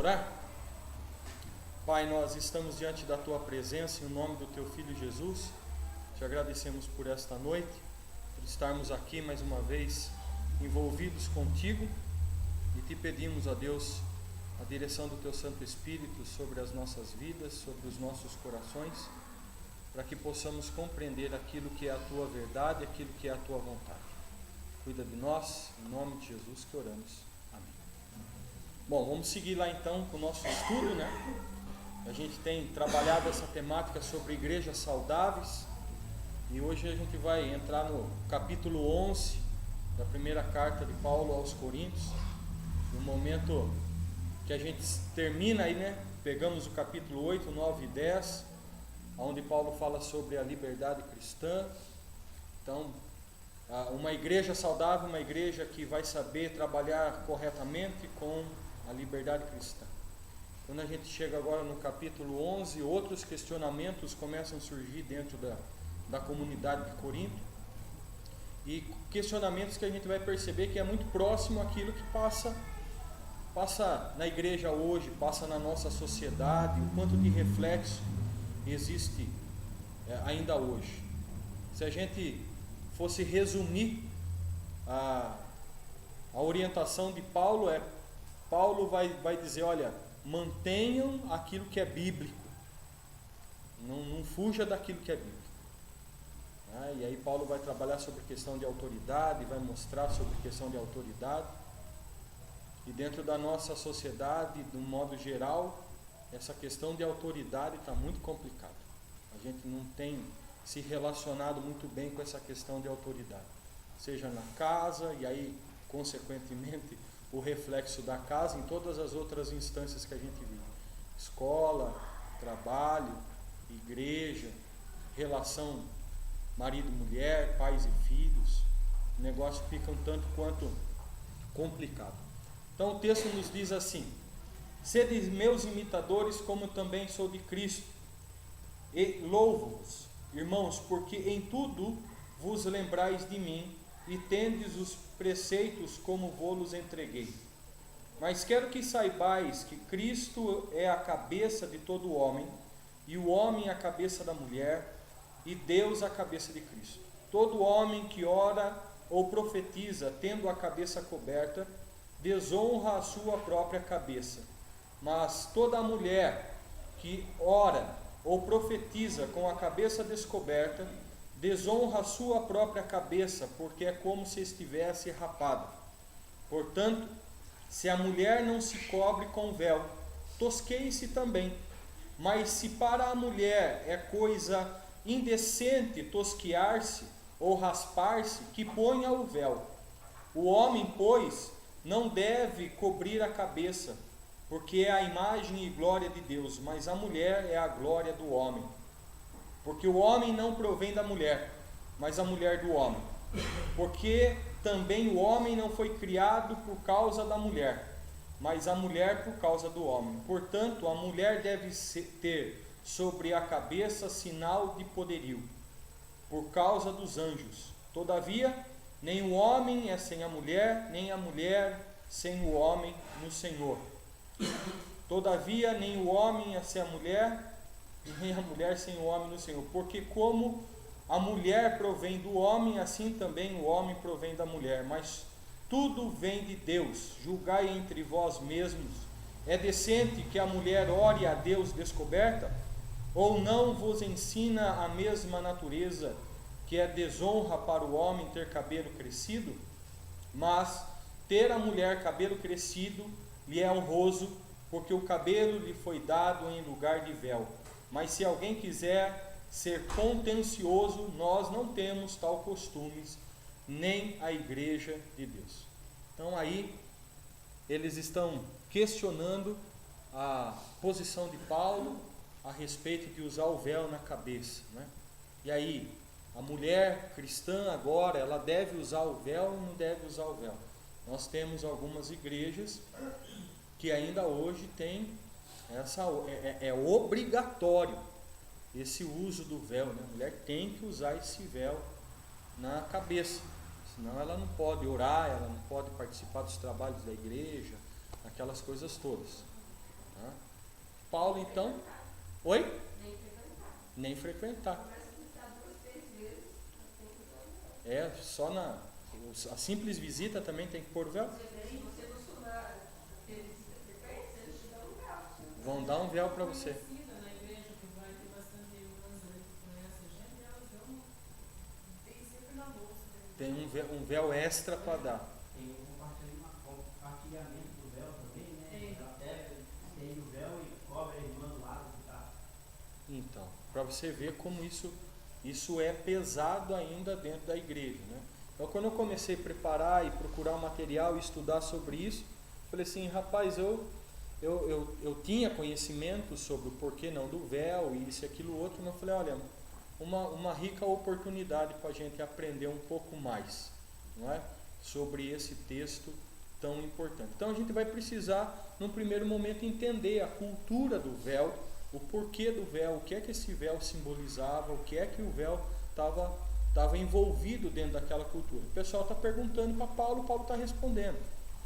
orar? Pai, nós estamos diante da Tua presença, em nome do Teu Filho Jesus. Te agradecemos por esta noite, por estarmos aqui mais uma vez envolvidos contigo, e te pedimos, ó Deus, a direção do Teu Santo Espírito sobre as nossas vidas, sobre os nossos corações, para que possamos compreender aquilo que é a Tua verdade, aquilo que é a Tua vontade. Cuida de nós, em nome de Jesus que oramos. Amém. Bom, vamos seguir lá então com o nosso estudo, né? A gente tem trabalhado essa temática sobre igrejas saudáveis, e hoje a gente vai entrar no capítulo 11 da primeira carta de Paulo aos Coríntios, no momento que a gente termina aí, né? Pegamos o capítulo 8, 9 e 10, onde Paulo fala sobre a liberdade cristã. Então, uma igreja saudável, uma igreja que vai saber trabalhar corretamente com a liberdade cristã. Quando a gente chega agora no capítulo 11, outros questionamentos começam a surgir dentro da comunidade de Corinto, e questionamentos que a gente vai perceber que é muito próximo àquilo que passa na igreja hoje, passa na nossa sociedade, o quanto de reflexo existe ainda hoje. Se a gente fosse resumir a orientação de Paulo, Paulo vai dizer, olha, mantenham aquilo que é bíblico, não fuja daquilo que é bíblico. E aí Paulo vai trabalhar sobre a questão de autoridade, vai mostrar sobre a questão de autoridade, e dentro da nossa sociedade, de um modo geral, essa questão de autoridade está muito complicada. A gente não tem se relacionado muito bem com essa questão de autoridade, seja na casa, e aí consequentemente o reflexo da casa em todas as outras instâncias que a gente vive: escola, trabalho, igreja, relação marido-mulher, pais e filhos. O negócio fica um tanto quanto complicado. Então o texto nos diz assim: sede meus imitadores, como também sou de Cristo, e louvo-vos, irmãos, porque em tudo vos lembrais de mim, e tendes os preceitos como vos entreguei. Mas quero que saibais que Cristo é a cabeça de todo homem, e o homem a cabeça da mulher, e Deus a cabeça de Cristo. Todo homem que ora ou profetiza, tendo a cabeça coberta, desonra a sua própria cabeça. Mas toda mulher que ora ou profetiza com a cabeça descoberta, desonra a sua própria cabeça, porque é como se estivesse rapada. Portanto, se a mulher não se cobre com véu, tosqueie-se também. Mas se para a mulher é coisa indecente tosquiar-se ou raspar-se, que ponha o véu. O homem, pois, não deve cobrir a cabeça, porque é a imagem e glória de Deus, mas a mulher é a glória do homem. Porque o homem não provém da mulher, mas a mulher do homem. Porque também o homem não foi criado por causa da mulher, mas a mulher por causa do homem. Portanto, a mulher deve ter sobre a cabeça sinal de poderio, por causa dos anjos. Todavia, nem o homem é sem a mulher, nem a mulher sem o homem no Senhor. Todavia, nem o homem é sem a mulher, nem a mulher sem o homem no Senhor. Porque como a mulher provém do homem, assim também o homem provém da mulher. Mas tudo vem de Deus. Julgai entre vós mesmos. É decente que a mulher ore a Deus descoberta? Ou não vos ensina a mesma natureza, que é desonra para o homem ter cabelo crescido? Mas ter a mulher cabelo crescido lhe é honroso, porque o cabelo lhe foi dado em lugar de véu. Mas se alguém quiser ser contencioso, nós não temos tal costumes, nem a igreja de Deus. Então aí eles estão questionando a posição de Paulo a respeito de usar o véu na cabeça, né? E aí, a mulher cristã agora, ela deve usar o véu ou não deve usar o véu? Nós temos algumas igrejas que ainda hoje tem é obrigatório esse uso do véu, né? A mulher tem que usar esse véu na cabeça, senão ela não pode orar, ela não pode participar dos trabalhos da igreja, aquelas coisas todas. Né? Paulo então, oi? Nem frequentar. Só a simples visita também tem que pôr o véu? Vão dar um véu para você. Tem um véu extra para dar. Tem um compartilhamento do véu também, né? Até tem o véu e cobre a irmã do lado que está. Então, para você ver como isso é pesado ainda dentro da igreja, né? Então, quando eu comecei a preparar e procurar o material e estudar sobre isso, falei assim, rapaz, eu tinha conhecimento sobre o porquê não do véu e isso e aquilo outro, mas eu falei, olha, uma rica oportunidade para a gente aprender um pouco mais, não é? Sobre esse texto tão importante. Então a gente vai precisar, num primeiro momento, entender a cultura do véu, o porquê do véu, o que é que esse véu simbolizava, o que é que o véu estava envolvido dentro daquela cultura. O pessoal está perguntando para Paulo, Paulo está respondendo.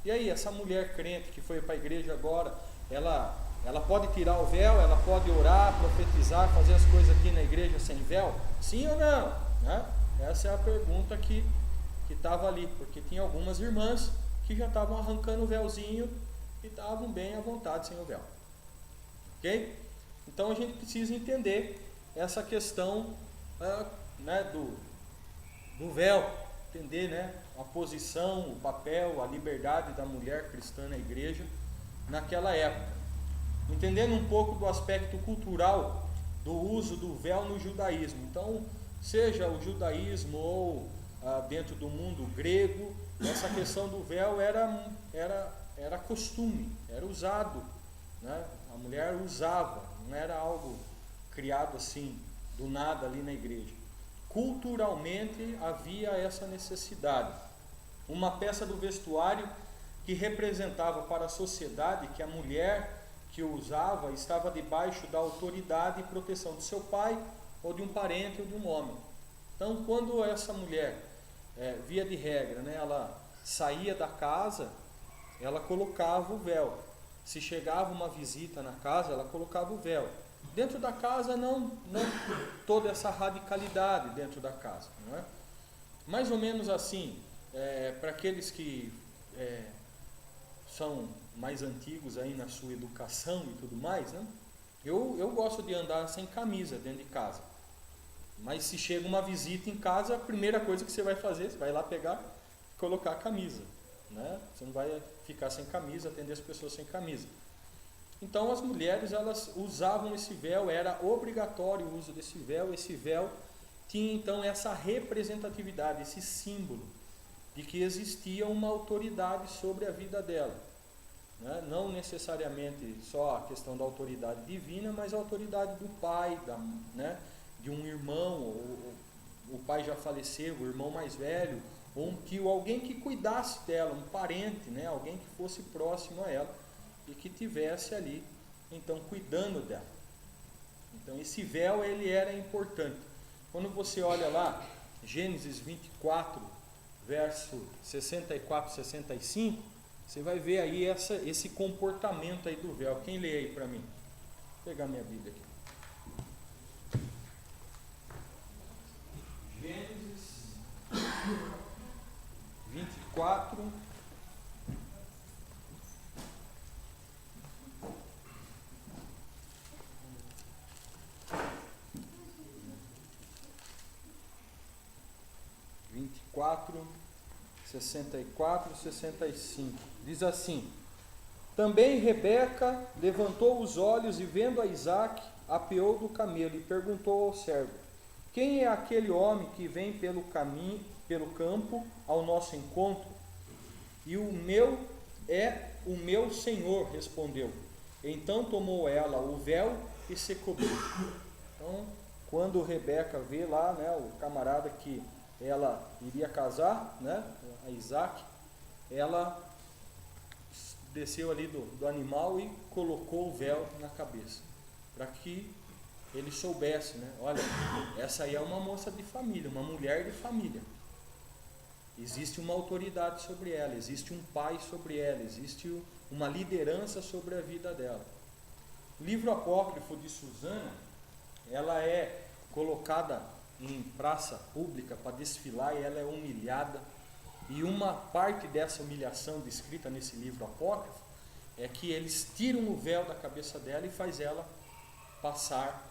E aí, essa mulher crente que foi para a igreja agora, ela pode tirar o véu, ela pode orar, profetizar, fazer as coisas aqui na igreja sem véu? Sim ou não? Né? Essa é a pergunta que estava ali, porque tinha algumas irmãs que já estavam arrancando o véuzinho e estavam bem à vontade sem o véu. Ok? Então a gente precisa entender essa questão né, do véu, entender, né, a posição, o papel, a liberdade da mulher cristã na igreja naquela época. Entendendo um pouco do aspecto cultural do uso do véu no judaísmo. Então, seja o judaísmo ou dentro do mundo grego, essa questão do véu era costume, era usado, né? A mulher usava, não era algo criado assim do nada ali na igreja. Culturalmente havia essa necessidade. Uma peça do vestuário que representava para a sociedade que a mulher que o usava estava debaixo da autoridade e proteção de seu pai, ou de um parente, ou de um homem. Então, quando essa mulher, via de regra, né, ela saía da casa, ela colocava o véu. Se chegava uma visita na casa, ela colocava o véu. Dentro da casa, não toda essa radicalidade dentro da casa. Não é? Mais ou menos assim, para aqueles que são mais antigos aí na sua educação e tudo mais, né? Eu gosto de andar sem camisa dentro de casa. Mas se chega uma visita em casa, a primeira coisa que você vai fazer, você vai lá pegar e colocar a camisa, né? Você não vai ficar sem camisa, atender as pessoas sem camisa. Então as mulheres, elas usavam esse véu, era obrigatório o uso desse véu. Esse véu tinha então essa representatividade, esse símbolo de que existia uma autoridade sobre a vida dela, né? Não necessariamente só a questão da autoridade divina, mas a autoridade do pai, né? De um irmão, ou o pai já faleceu, o irmão mais velho, ou um tio, alguém que cuidasse dela, um parente, né? Alguém que fosse próximo a ela e que tivesse ali, então, cuidando dela. Então esse véu, ele era importante. Quando você olha lá, Gênesis 24, verso 64, 65, você vai ver aí esse comportamento aí do véu. Quem lê aí para mim? Vou pegar minha Bíblia aqui. Gênesis 24, (24, 64, 65). Diz assim: Também Rebeca levantou os olhos e, vendo a Isaque, apeou do camelo e perguntou ao servo: Quem é aquele homem que vem pelo caminho, pelo campo, ao nosso encontro? E o meu senhor, respondeu. Então tomou ela o véu e se cobriu. Então, quando Rebeca vê lá, né, o camarada que ela iria casar, né, a Isaque, ela desceu ali do animal e colocou o véu na cabeça, para que ele soubesse, né, olha, essa aí é uma moça de família, uma mulher de família. Existe uma autoridade sobre ela, existe um pai sobre ela, existe uma liderança sobre a vida dela. O livro apócrifo de Susana, ela é colocada em praça pública para desfilar e ela é humilhada. E uma parte dessa humilhação descrita nesse livro apócrifo é que eles tiram o véu da cabeça dela e faz ela passar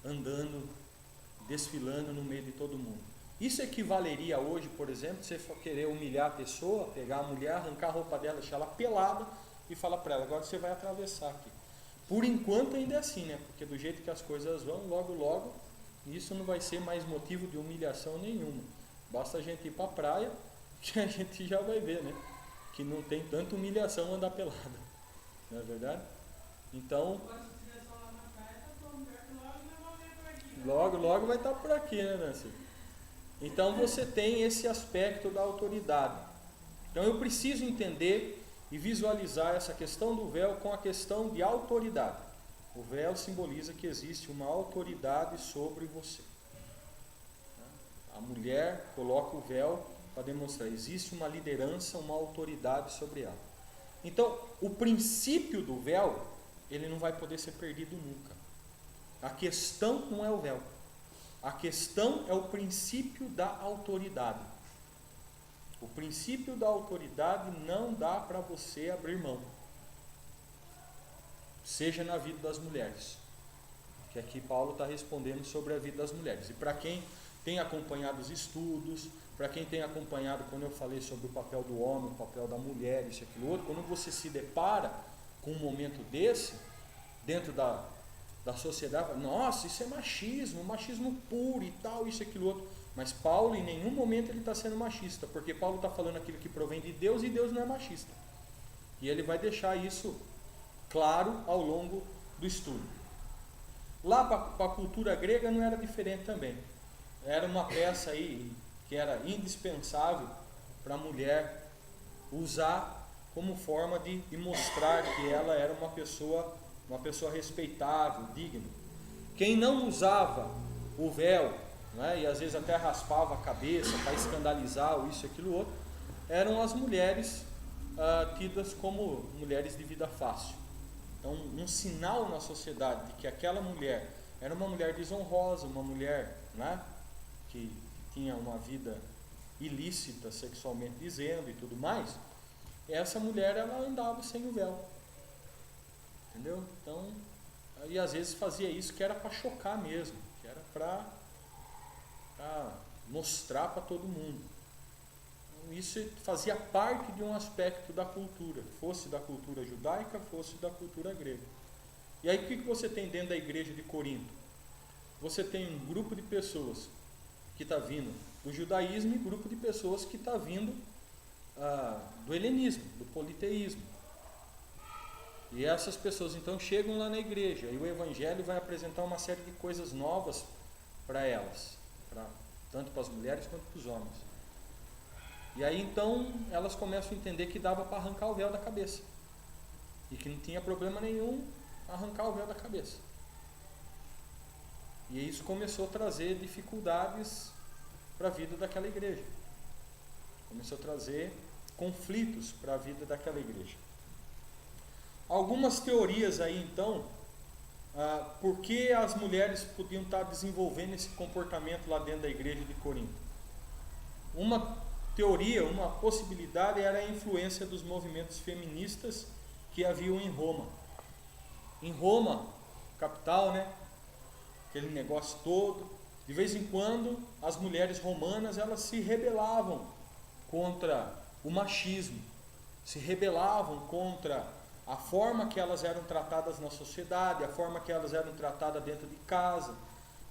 andando, desfilando no meio de todo mundo. Isso equivaleria hoje, por exemplo, se você for querer humilhar a pessoa, pegar a mulher, arrancar a roupa dela, deixar ela pelada e falar para ela, agora você vai atravessar aqui. Por enquanto ainda é assim, né? Porque do jeito que as coisas vão, logo logo, isso não vai ser mais motivo de humilhação nenhuma. Basta a gente ir para a praia, que a gente já vai ver, né? Que não tem tanta humilhação andar pelada. Não é verdade? Então, logo vai estar por aqui, né, Nancy? Então você tem esse aspecto da autoridade. Então eu preciso entender e visualizar essa questão do véu com a questão de autoridade. O véu simboliza que existe uma autoridade sobre você. A mulher coloca o véu para demonstrar, existe uma liderança, uma autoridade sobre ela. Então, o princípio do véu, ele não vai poder ser perdido nunca. A questão não é o véu. A questão é o princípio da autoridade. O princípio da autoridade não dá para você abrir mão. Seja na vida das mulheres. Que aqui Paulo está respondendo sobre a vida das mulheres. E para quem tem acompanhado os estudos, para quem tem acompanhado quando eu falei sobre o papel do homem, o papel da mulher, isso e aquilo outro, quando você se depara com um momento desse, dentro da sociedade, nossa, isso é machismo puro e tal, isso e aquilo outro. Mas Paulo em nenhum momento ele está sendo machista, porque Paulo está falando aquilo que provém de Deus e Deus não é machista. E ele vai deixar isso claro ao longo do estudo. Lá para a cultura grega não era diferente também. Era uma peça aí que era indispensável para a mulher usar como forma de mostrar que ela era uma pessoa respeitável, digna. Quem não usava o véu, né, e às vezes até raspava a cabeça para escandalizar ou isso e aquilo outro, eram as mulheres tidas como mulheres de vida fácil. Então, um sinal na sociedade de que aquela mulher era uma mulher desonrosa, uma mulher, né, que tinha uma vida ilícita sexualmente dizendo e tudo mais, essa mulher ela andava sem o véu. Entendeu? Então, e às vezes fazia isso que era para chocar mesmo, que era para mostrar para todo mundo. Então, isso fazia parte de um aspecto da cultura, fosse da cultura judaica, fosse da cultura grega. E aí o que você tem dentro da igreja de Corinto? Você tem um grupo de pessoas que está vindo do judaísmo e um grupo de pessoas que está vindo do helenismo, do politeísmo. E essas pessoas então chegam lá na igreja e o evangelho vai apresentar uma série de coisas novas para elas, tanto para as mulheres quanto para os homens. E aí então elas começam a entender que dava para arrancar o véu da cabeça e que não tinha problema nenhum arrancar o véu da cabeça. E isso começou a trazer dificuldades para a vida daquela igreja. Começou a trazer conflitos para a vida daquela igreja. Algumas teorias aí então, por que as mulheres podiam estar desenvolvendo esse comportamento lá dentro da igreja de Corinto. Uma teoria, uma possibilidade era a influência dos movimentos feministas que haviam em Roma. Em Roma, capital, né? Aquele negócio todo, de vez em quando as mulheres romanas elas se rebelavam contra o machismo, se rebelavam contra a forma que elas eram tratadas na sociedade, a forma que elas eram tratadas dentro de casa,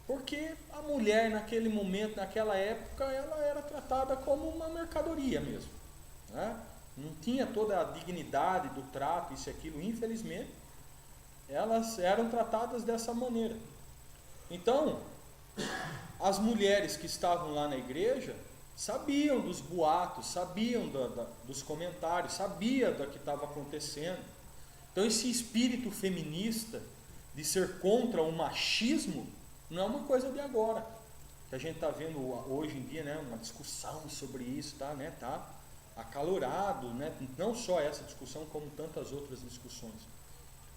porque a mulher naquele momento, naquela época, ela era tratada como uma mercadoria mesmo, né? Não tinha toda a dignidade do trato, isso e aquilo, infelizmente, elas eram tratadas dessa maneira. Então, as mulheres que estavam lá na igreja sabiam dos boatos, sabiam dos comentários, sabiam do que estava acontecendo. Então esse espírito feminista de ser contra o machismo não é uma coisa de agora, que a gente está vendo hoje em dia, né, uma discussão sobre isso, tá acalorado, né, não só essa discussão como tantas outras discussões.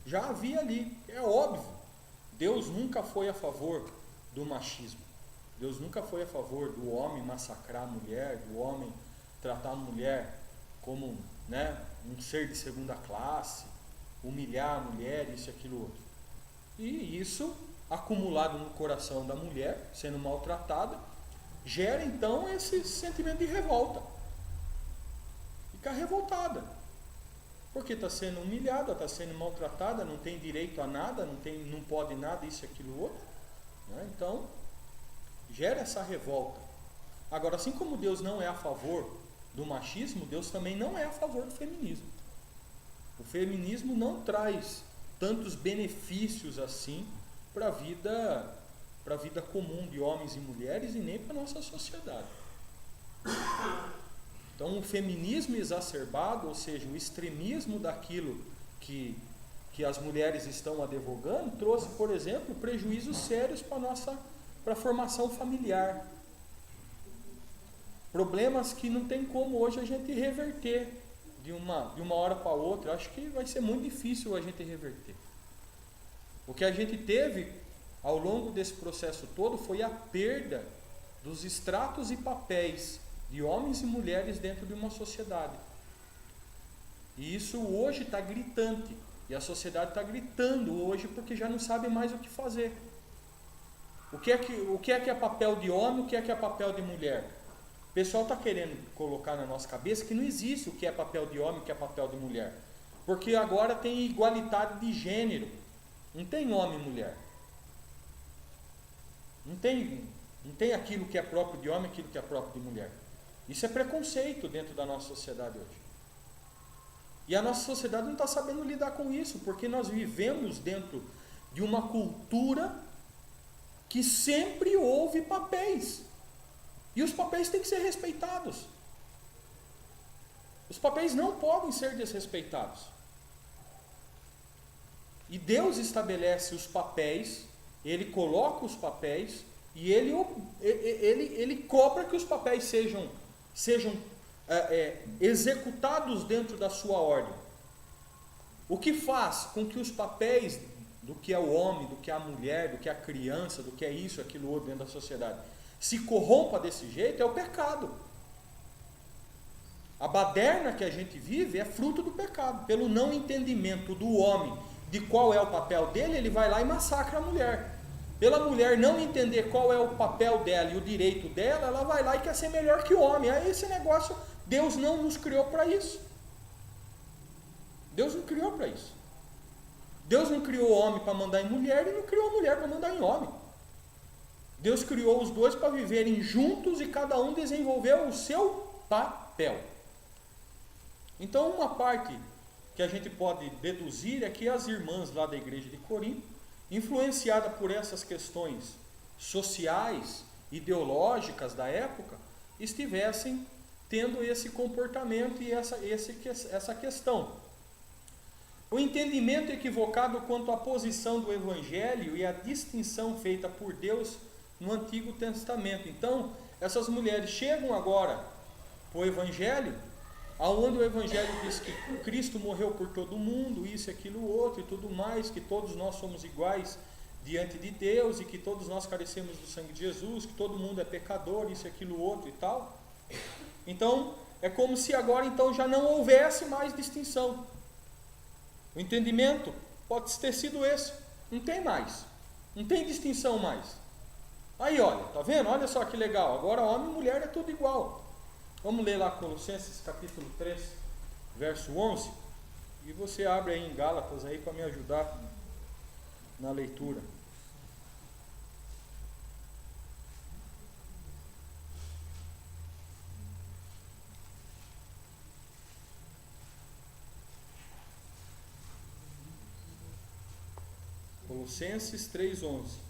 Já havia ali, é óbvio. Deus nunca foi a favor do machismo. Deus nunca foi a favor do homem massacrar a mulher, do homem tratar a mulher como, né, um ser de segunda classe, humilhar a mulher, isso e aquilo outro. E isso, acumulado no coração da mulher, sendo maltratada, gera então esse sentimento de revolta. Fica revoltada, porque está sendo humilhada, está sendo maltratada, não tem direito a nada, não pode nada, isso e aquilo outro, né? Então, gera essa revolta. Agora, assim como Deus não é a favor do machismo, Deus também não é a favor do feminismo. O feminismo não traz tantos benefícios assim para a vida comum de homens e mulheres e nem para a nossa sociedade. Então, o feminismo exacerbado, ou seja, o extremismo daquilo que as mulheres estão advogando, trouxe, por exemplo, prejuízos sérios para a formação familiar. Problemas que não tem como hoje a gente reverter de uma hora para outra. Acho que vai ser muito difícil a gente reverter. O que a gente teve ao longo desse processo todo foi a perda dos estratos e papéis de homens e mulheres dentro de uma sociedade. E isso hoje está gritante. E a sociedade está gritando hoje porque já não sabe mais o que fazer. O que é que é papel de homem, o que é papel de mulher? O pessoal está querendo colocar na nossa cabeça que não existe o que é papel de homem e o que é papel de mulher. Porque agora tem igualdade de gênero. Não tem homem e mulher. Não tem aquilo que é próprio de homem e aquilo que é próprio de mulher. Isso é preconceito dentro da nossa sociedade hoje. E a nossa sociedade não está sabendo lidar com isso, porque nós vivemos dentro de uma cultura que sempre houve papéis. E os papéis têm que ser respeitados. Os papéis não podem ser desrespeitados. E Deus estabelece os papéis, Ele coloca os papéis e Ele cobra que os papéis sejam executados dentro da sua ordem. O que faz com que os papéis do que é o homem, do que é a mulher, do que é a criança, do que é isso, aquilo outro dentro da sociedade, se corrompa desse jeito é o pecado. A baderna que a gente vive é fruto do pecado. Pelo não entendimento do homem de qual é o papel dele, ele vai lá e massacra a mulher. Pela mulher não entender qual é o papel dela e o direito dela, ela vai lá e quer ser melhor que o homem. Aí esse negócio, Deus não nos criou para isso. Deus não criou para isso. Deus não criou o homem para mandar em mulher e não criou a mulher para mandar em homem. Deus criou os dois para viverem juntos e cada um desenvolveu o seu papel. Então, uma parte que a gente pode deduzir é que as irmãs lá da igreja de Corinto, influenciadas por essas questões sociais, ideológicas da época, estivessem tendo esse comportamento e essa questão. O entendimento equivocado quanto à posição do Evangelho e a distinção feita por Deus no Antigo Testamento. Então, essas mulheres chegam agora para o Evangelho, onde o Evangelho diz que Cristo morreu por todo mundo, isso, aquilo, outro e tudo mais, que todos nós somos iguais diante de Deus e que todos nós carecemos do sangue de Jesus, que todo mundo é pecador, isso, aquilo, outro e tal. Então, é como se agora então já não houvesse mais distinção. O entendimento pode ter sido esse, não tem mais, não tem distinção mais. Aí olha, tá vendo? Olha só que legal, agora homem e mulher é tudo igual. Vamos ler lá Colossenses capítulo 3, verso 11, e você abre aí em Gálatas aí para me ajudar na leitura. Colossenses 3:11.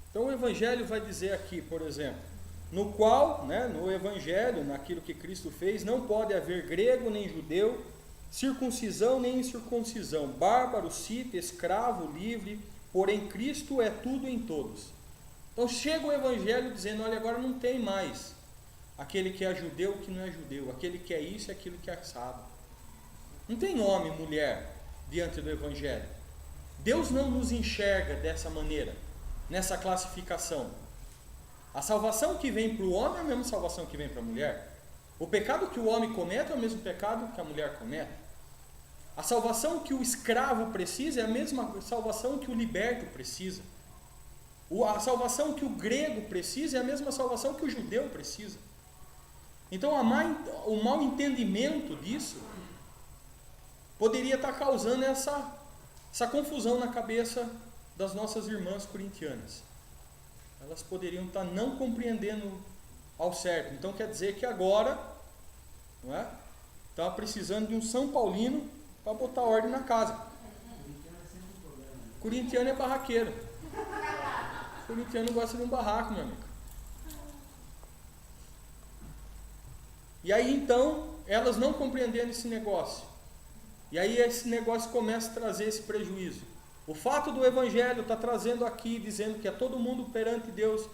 Então o Evangelho vai dizer aqui, por exemplo, no qual, no Evangelho, naquilo que Cristo fez, não pode haver grego nem judeu, circuncisão nem incircuncisão, bárbaro, cita, escravo, livre, porém Cristo é tudo em todos. Então chega o Evangelho dizendo, olha, agora não tem mais aquele que é judeu e que não é judeu, aquele que é isso e aquele que é assado. Não tem homem e mulher diante do Evangelho. Deus não nos enxerga dessa maneira, nessa classificação. A salvação que vem para o homem é a mesma salvação que vem para a mulher. O pecado que o homem comete é o mesmo pecado que a mulher comete. A salvação que o escravo precisa é a mesma salvação que o liberto precisa. A salvação que o grego precisa é a mesma salvação que o judeu precisa. Então o mau entendimento disso poderia estar causando essa confusão na cabeça das nossas irmãs corintianas. Elas poderiam estar não compreendendo ao certo. Então quer dizer que agora, não é? Estava precisando de um São Paulino para botar ordem na casa. Corintiano é barraqueiro. Corintiano gosta de um barraco, meu amigo. E aí então, elas não compreendendo esse negócio. E aí esse negócio começa a trazer esse prejuízo. O fato do Evangelho está trazendo aqui, dizendo que todo mundo perante Deus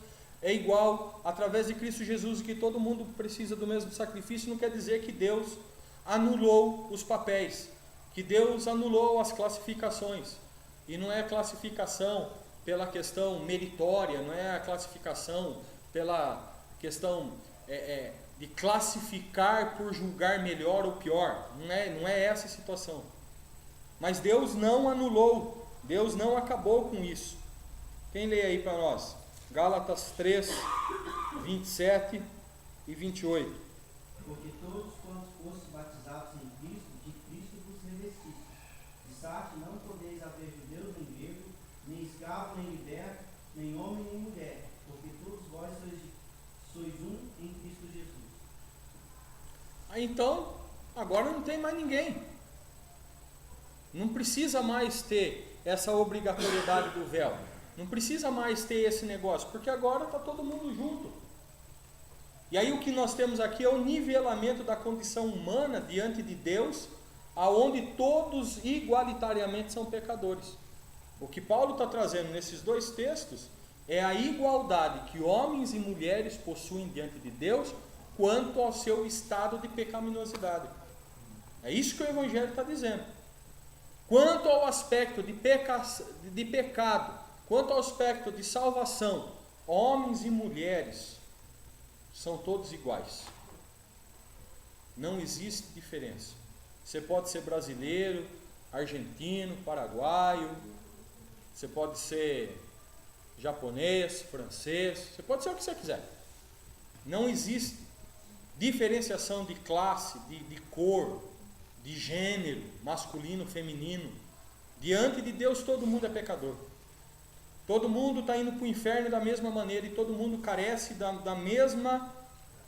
é igual, através de Cristo Jesus, e que todo mundo precisa do mesmo sacrifício, não quer dizer que Deus anulou os papéis, que Deus anulou as classificações. E não é a classificação pela questão meritória, não é a classificação pela questão de classificar por julgar melhor ou pior. Não é essa a situação. Mas Deus não anulou, Deus não acabou com isso. Quem lê aí para nós? Gálatas 3, 27 e 28. Porque todos quantos fossem batizados em Cristo, de Cristo vos revestistes. De sorte não podeis haver judeu nem grego, nem escravo nem liberto, nem homem nem mulher, porque todos vós sois um em Cristo Jesus. Então, agora não tem mais ninguém. Não precisa mais ter essa obrigatoriedade do véu. Não precisa mais ter esse negócio, porque agora está todo mundo junto. E aí o que nós temos aqui é o nivelamento da condição humana diante de Deus, aonde todos igualitariamente são pecadores. O que Paulo está trazendo nesses dois textos é a igualdade que homens e mulheres possuem diante de Deus quanto ao seu estado de pecaminosidade. É isso que o Evangelho está dizendo. Quanto ao aspecto de pecado, quanto ao aspecto de salvação, homens e mulheres são todos iguais. Não existe diferença. Você pode ser brasileiro, argentino, paraguaio, você pode ser japonês, francês, você pode ser o que você quiser. Não existe diferenciação de classe, de cor, de gênero, masculino, feminino. Diante de Deus todo mundo é pecador. Todo mundo está indo para o inferno da mesma maneira e todo mundo carece da mesma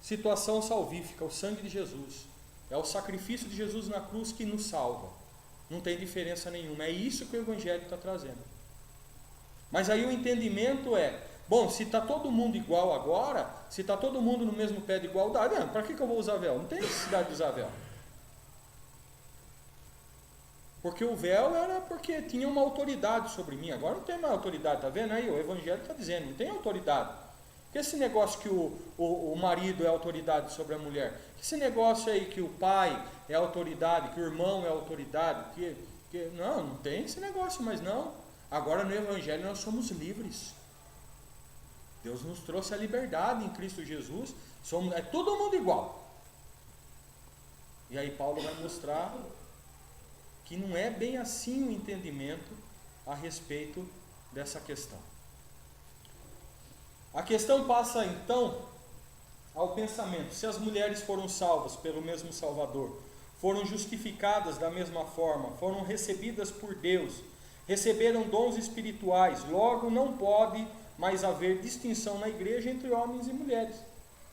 situação salvífica, o sangue de Jesus. É o sacrifício de Jesus na cruz que nos salva. Não tem diferença nenhuma. É isso que o Evangelho está trazendo. Mas aí o entendimento é, bom, se está todo mundo igual agora, se está todo mundo no mesmo pé de igualdade, para que eu vou usar véu? Não tem necessidade de usar véu. Porque o véu era porque tinha uma autoridade sobre mim. Agora não tem mais autoridade, está vendo aí? O Evangelho está dizendo, não tem autoridade. Que esse negócio que o marido é autoridade sobre a mulher, que esse negócio aí que o pai é autoridade, que o irmão é autoridade, não tem esse negócio mais não. Agora no Evangelho nós somos livres. Deus nos trouxe a liberdade em Cristo Jesus, é todo mundo igual. E aí Paulo vai mostrar que não é bem assim o entendimento a respeito dessa questão. A questão passa então ao pensamento: se as mulheres foram salvas pelo mesmo Salvador, foram justificadas da mesma forma, foram recebidas por Deus, receberam dons espirituais, logo não pode mais haver distinção na igreja entre homens e mulheres.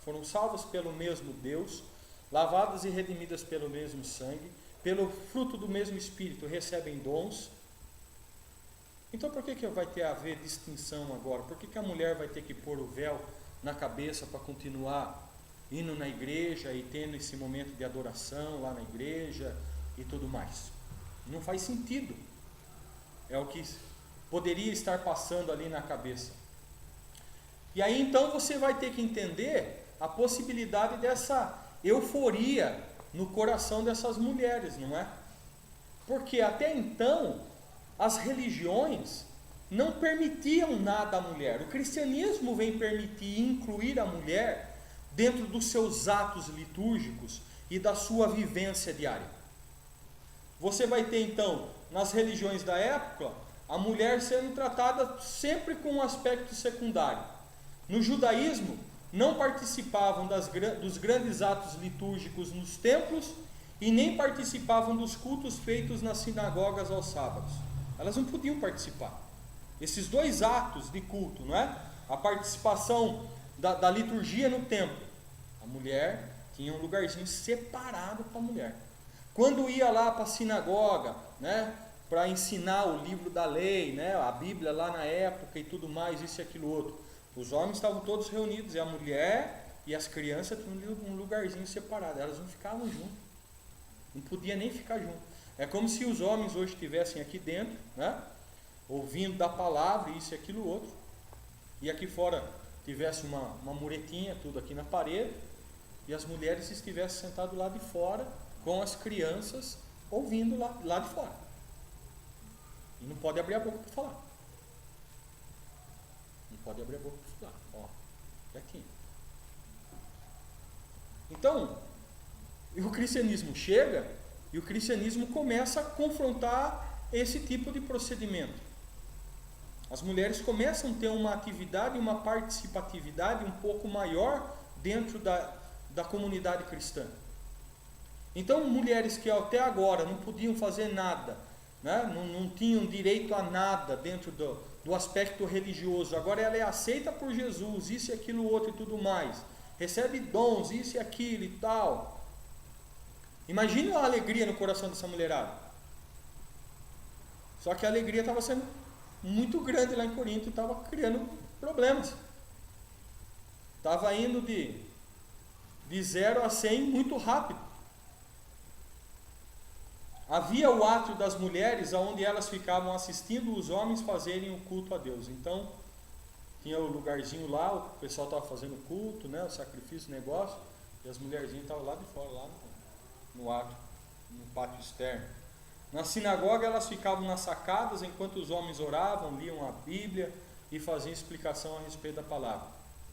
Foram salvas pelo mesmo Deus, lavadas e redimidas pelo mesmo sangue, pelo fruto do mesmo Espírito recebem dons. Então por que vai ter a haver distinção agora? Por que a mulher vai ter que pôr o véu na cabeça para continuar indo na igreja e tendo esse momento de adoração lá na igreja e tudo mais? Não faz sentido. É o que poderia estar passando ali na cabeça. E aí então você vai ter que entender a possibilidade dessa euforia no coração dessas mulheres, não é? Porque até então as religiões não permitiam nada à mulher. O cristianismo vem permitir incluir a mulher dentro dos seus atos litúrgicos e da sua vivência diária. Você vai ter então, nas religiões da época, a mulher sendo tratada sempre com um aspecto secundário. No judaísmo, não participavam dos grandes atos litúrgicos nos templos e nem participavam dos cultos feitos nas sinagogas aos sábados. Elas não podiam participar. Esses dois atos de culto, não é? A participação da liturgia no templo. A mulher tinha um lugarzinho separado para a mulher. Quando ia lá para a sinagoga, né, para ensinar o livro da lei, né, a Bíblia lá na época e tudo mais, isso e aquilo outro, os homens estavam todos reunidos, e a mulher e as crianças tinham um lugarzinho separado, elas não ficavam juntas, não podia nem ficar junto. É como se os homens hoje estivessem aqui dentro, né, ouvindo da palavra, isso e aquilo outro, e aqui fora tivesse uma muretinha, tudo aqui na parede, e as mulheres estivessem sentadas lá de fora, com as crianças ouvindo lá de fora. E não pode abrir a boca para falar. Não pode abrir a boca para falar. Ó, quietinho. Então, o cristianismo chega e o cristianismo começa a confrontar esse tipo de procedimento. As mulheres começam a ter uma atividade, uma participatividade um pouco maior dentro da comunidade cristã. Então, mulheres que até agora não podiam fazer nada, né, não tinham direito a nada dentro do aspecto religioso, agora ela é aceita por Jesus, isso e aquilo outro e tudo mais, recebe dons, isso e aquilo e tal. Imagina a alegria no coração dessa mulherada. Só que a alegria estava sendo muito grande lá em Corinto e estava criando problemas. Estava indo de 0 a 100 muito rápido. Havia o átrio das mulheres, onde elas ficavam assistindo os homens fazerem o culto a Deus. Então, tinha o lugarzinho lá, o pessoal estava fazendo o culto, né, o sacrifício, o negócio, e as mulherzinhas estavam lá de fora, lá no átrio, no pátio externo. Na sinagoga, elas ficavam nas sacadas, enquanto os homens oravam, liam a Bíblia e faziam explicação a respeito da palavra.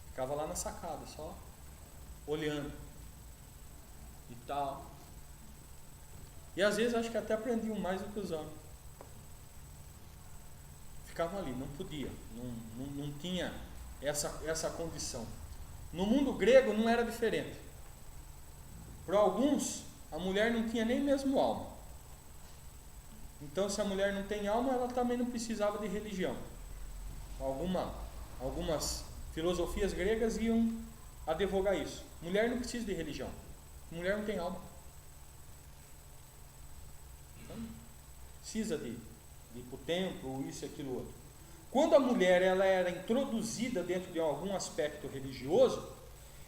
Ficava lá na sacada, só olhando e tal. E às vezes acho que até aprendiam mais do que os homens. Ficavam ali, não podia, não tinha essa condição. No mundo grego não era diferente. Para alguns, a mulher não tinha nem mesmo alma. Então, se a mulher não tem alma, ela também não precisava de religião. Algumas filosofias gregas iam advogar isso. Mulher não precisa de religião. Mulher não tem alma. Precisa de ir para o templo, isso e aquilo outro. Quando a mulher ela era introduzida dentro de algum aspecto religioso,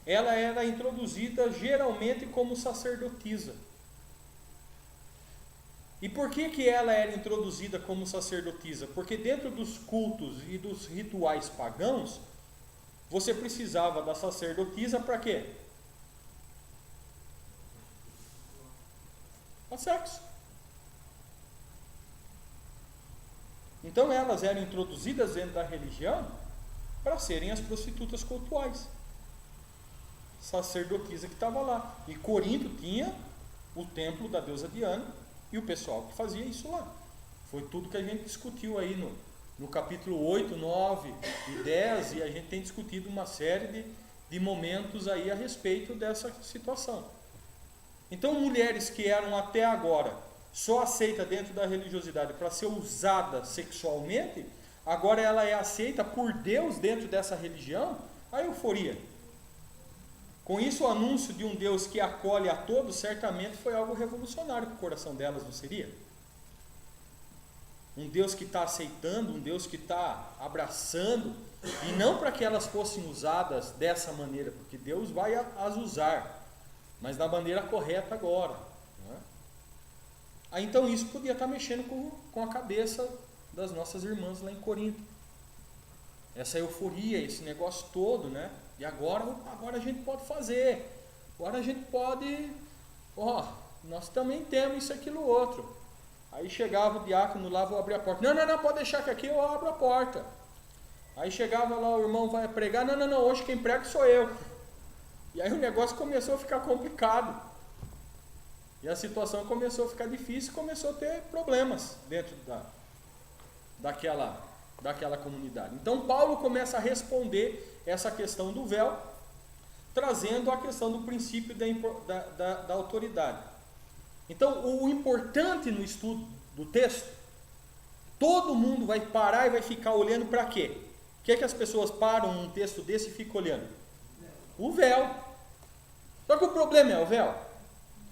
ela era introduzida geralmente como sacerdotisa. E por que ela era introduzida como sacerdotisa? Porque dentro dos cultos e dos rituais pagãos, você precisava da sacerdotisa para quê? Para sexo. Então elas eram introduzidas dentro da religião para serem as prostitutas cultuais. Sacerdotisa que estava lá. E Corinto tinha o templo da deusa Diana e o pessoal que fazia isso lá. Foi tudo que a gente discutiu aí no capítulo 8, 9 e 10, e a gente tem discutido uma série de momentos aí a respeito dessa situação. Então mulheres que eram até agora só aceita dentro da religiosidade para ser usada sexualmente, agora ela é aceita por Deus dentro dessa religião, a euforia. Com isso, o anúncio de um Deus que acolhe a todos, certamente foi algo revolucionário para o coração delas, não seria? Um Deus que está aceitando, um Deus que está abraçando, e não para que elas fossem usadas dessa maneira, porque Deus vai as usar, mas da maneira correta agora. Então isso podia estar mexendo com a cabeça das nossas irmãs lá em Corinto. Essa euforia, esse negócio todo, né? E agora a gente pode fazer. Agora a gente pode... nós também temos isso, aquilo, outro. Aí chegava o diácono lá, vou abrir a porta. Não, pode deixar que aqui eu abro a porta. Aí chegava lá, o irmão vai pregar. Não, hoje quem prega sou eu. E aí o negócio começou a ficar complicado. E a situação começou a ficar difícil, começou a ter problemas dentro daquela comunidade. Então Paulo começa a responder essa questão do véu, trazendo a questão do princípio da autoridade. Então o importante no estudo do texto, todo mundo vai parar e vai ficar olhando para quê? O que é que as pessoas param num texto desse e ficam olhando? O véu. Só que o problema é o véu?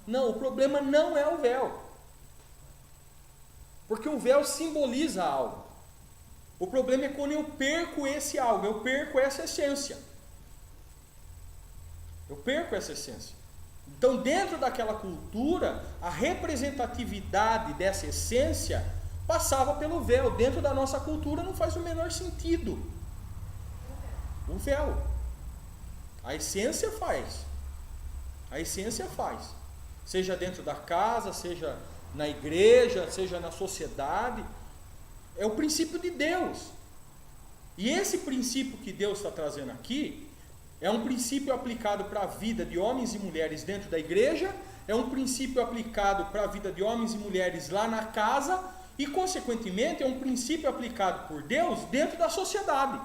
Não, o problema não é o véu. Porque o véu simboliza algo. O problema é quando eu perco esse algo, eu perco essa essência. Eu perco essa essência. Então, dentro daquela cultura, a representatividade dessa essência passava pelo véu. Dentro da nossa cultura não faz o menor sentido. O véu. A essência faz. A essência faz. Seja dentro da casa, seja na igreja, seja na sociedade. É o princípio de Deus. E esse princípio que Deus está trazendo aqui é um princípio aplicado para a vida de homens e mulheres dentro da igreja, é um princípio aplicado para a vida de homens e mulheres lá na casa e, consequentemente, é um princípio aplicado por Deus dentro da sociedade.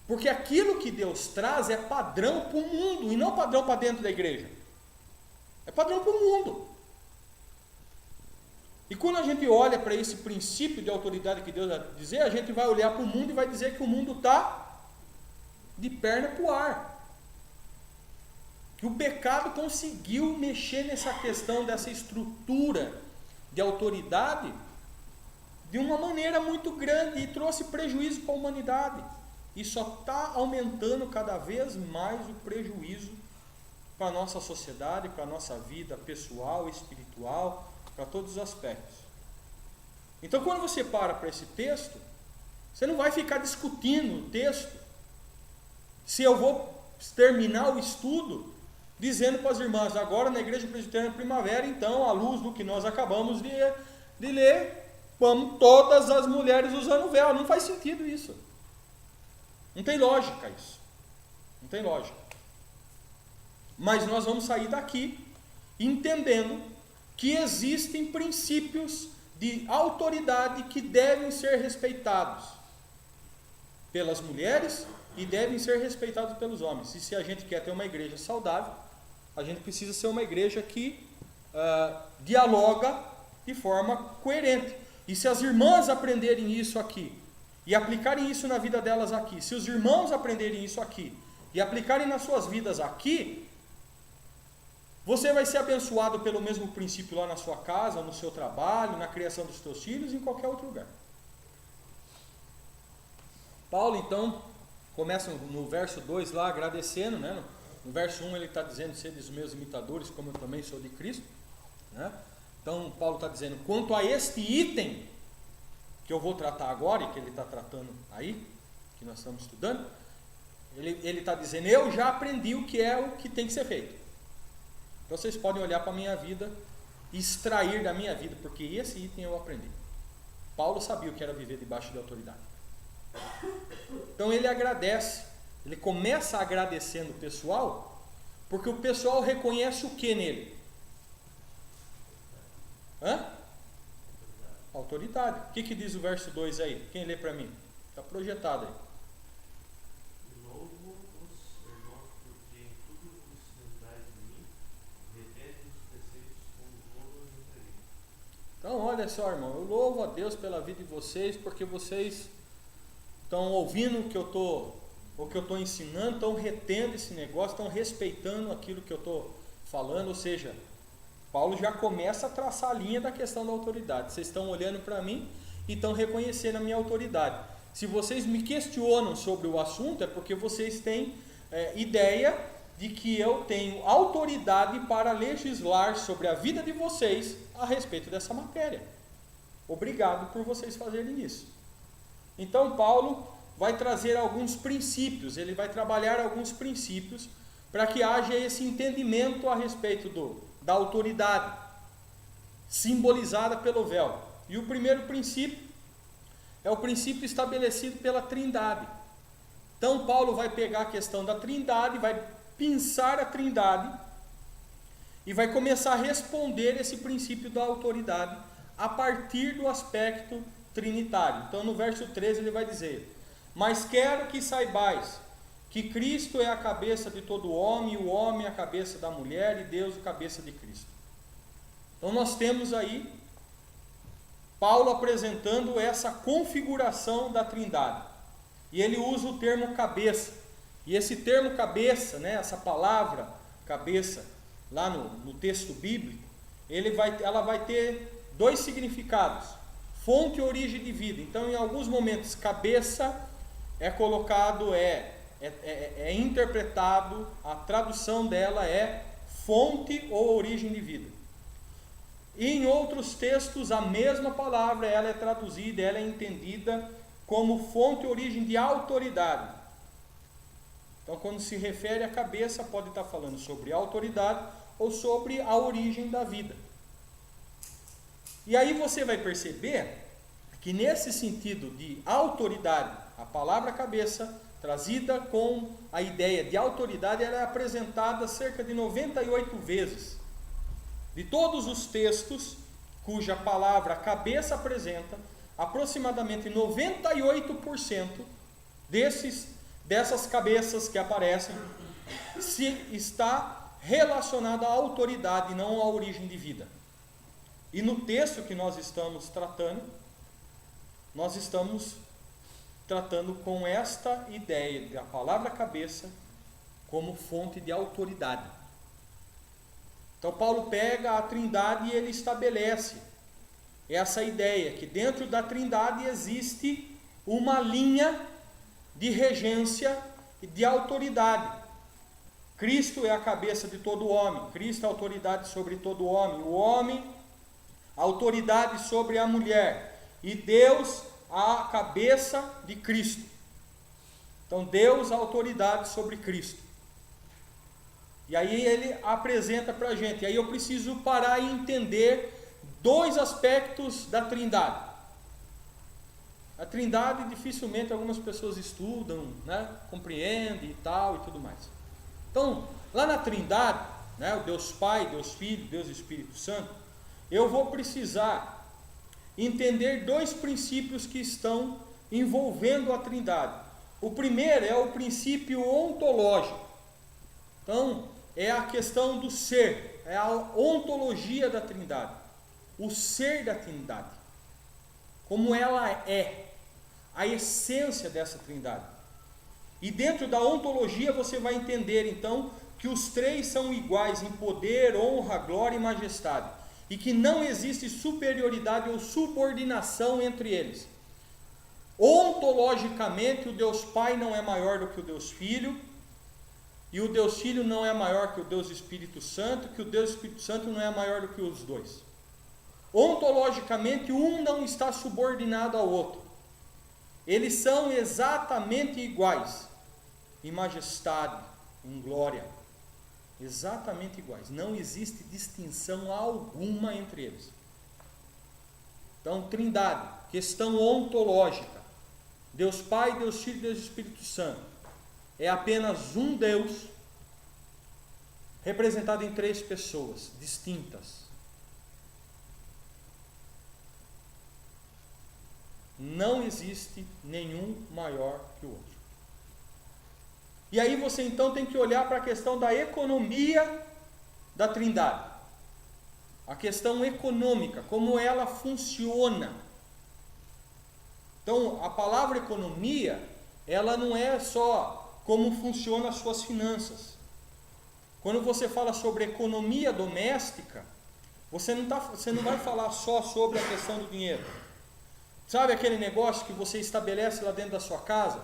Porque aquilo que Deus traz é padrão para o mundo e não padrão para dentro da igreja. É padrão para o mundo. E quando a gente olha para esse princípio de autoridade que Deus vai dizer, a gente vai olhar para o mundo e vai dizer que o mundo está de perna para o ar. Que o pecado conseguiu mexer nessa questão dessa estrutura de autoridade de uma maneira muito grande e trouxe prejuízo para a humanidade. E só está aumentando cada vez mais o prejuízo para a nossa sociedade, para a nossa vida pessoal, espiritual, para todos os aspectos. Então, quando você para esse texto, você não vai ficar discutindo o texto se eu vou terminar o estudo dizendo para as irmãs, agora na Igreja Presbiteriana Primavera, então, à luz do que nós acabamos de ler, vamos todas as mulheres usando véu. Não faz sentido isso. Não tem lógica isso. Não tem lógica. Mas nós vamos sair daqui entendendo que existem princípios de autoridade que devem ser respeitados pelas mulheres e devem ser respeitados pelos homens. E se a gente quer ter uma igreja saudável, a gente precisa ser uma igreja que dialoga de forma coerente. E se as irmãs aprenderem isso aqui e aplicarem isso na vida delas aqui, se os irmãos aprenderem isso aqui e aplicarem nas suas vidas aqui, você vai ser abençoado pelo mesmo princípio lá na sua casa, no seu trabalho, na criação dos seus filhos, em qualquer outro lugar. Paulo, então, começa no verso 2 lá, agradecendo, né? No verso 1 ele está dizendo, sede os meus imitadores, como eu também sou de Cristo, né? Então, Paulo está dizendo, quanto a este item, que eu vou tratar agora, e que ele está tratando aí, que nós estamos estudando, ele está dizendo, eu já aprendi o que tem que ser feito. Então vocês podem olhar para a minha vida e extrair da minha vida, porque esse item eu aprendi. Paulo sabia o que era viver debaixo de autoridade. Então ele agradece, ele começa agradecendo o pessoal, porque o pessoal reconhece o que nele? Autoridade. O que diz o verso 2 aí? Quem lê para mim? Está projetado aí. Então, olha só, irmão, eu louvo a Deus pela vida de vocês, porque vocês estão ouvindo o que eu estou ensinando, estão retendo esse negócio, estão respeitando aquilo que eu estou falando. Ou seja, Paulo já começa a traçar a linha da questão da autoridade. Vocês estão olhando para mim e estão reconhecendo a minha autoridade. Se vocês me questionam sobre o assunto, é porque vocês têm ideia de que eu tenho autoridade para legislar sobre a vida de vocês a respeito dessa matéria. obrigado por vocês fazerem isso. Então Paulo vai trazer alguns princípios, ele vai trabalhar alguns princípios para que haja esse entendimento a respeito da autoridade simbolizada pelo véu. E o primeiro princípio é o princípio estabelecido pela Trindade. Então Paulo vai pegar a questão da Trindade, vai pensar a Trindade e vai começar a responder esse princípio da autoridade a partir do aspecto trinitário. Então no verso 13 ele vai dizer: mas quero que saibais que Cristo é a cabeça de todo homem, e o homem é a cabeça da mulher, e Deus a cabeça de Cristo. Então nós temos aí Paulo apresentando essa configuração da Trindade. E ele usa o termo cabeça. E esse termo cabeça, né, essa palavra cabeça, lá no texto bíblico, ela vai ter dois significados: fonte e origem de vida. Então, em alguns momentos, cabeça é colocado, é interpretado, a tradução dela é fonte ou origem de vida. E em outros textos, a mesma palavra ela é traduzida, ela é entendida como fonte e origem de autoridade. Então, quando se refere à cabeça, pode estar falando sobre autoridade ou sobre a origem da vida. E aí você vai perceber que nesse sentido de autoridade, a palavra cabeça, trazida com a ideia de autoridade, ela é apresentada cerca de 98 vezes. De todos os textos cuja palavra cabeça apresenta, aproximadamente 98% dessas cabeças que aparecem está relacionada à autoridade, não à origem de vida. E no texto que nós estamos tratando com esta ideia da palavra cabeça como fonte de autoridade. Então Paulo pega a Trindade e ele estabelece essa ideia que dentro da Trindade existe uma linha de regência e de autoridade. Cristo é a cabeça de todo homem, Cristo é a autoridade sobre todo homem, o homem a autoridade sobre a mulher, e Deus a cabeça de Cristo. Então Deus a autoridade sobre Cristo. E aí ele apresenta para a gente, e aí eu preciso parar e entender dois aspectos da Trindade. A Trindade dificilmente algumas pessoas estudam, né, compreendem e tal e tudo mais. Então, lá na Trindade, né, o Deus Pai, Deus Filho, Deus Espírito Santo, eu vou precisar entender dois princípios que estão envolvendo a Trindade. O primeiro é o princípio ontológico. Então, é a questão do ser, é a ontologia da Trindade, o ser da Trindade, como ela é, a essência dessa Trindade. E dentro da ontologia você vai entender então que os três são iguais em poder, honra, glória e majestade, e que não existe superioridade ou subordinação entre eles. Ontologicamente, o Deus Pai não é maior do que o Deus Filho, e o Deus Filho não é maior que o Deus Espírito Santo, que o Deus Espírito Santo não é maior do que os dois. Ontologicamente, um não está subordinado ao outro. Eles são exatamente iguais em majestade, em glória. Exatamente iguais. Não existe distinção alguma entre eles. Então, Trindade, questão ontológica. Deus Pai, Deus Filho e Deus Espírito Santo. É apenas um Deus representado em três pessoas distintas. Não existe nenhum maior que o outro. E aí você então tem que olhar para a questão da economia da Trindade. A questão econômica, como ela funciona. Então, a palavra economia, ela não é só como funcionam as suas finanças. Quando você fala sobre economia doméstica, você não vai falar só sobre a questão do dinheiro. Sabe aquele negócio que você estabelece lá dentro da sua casa?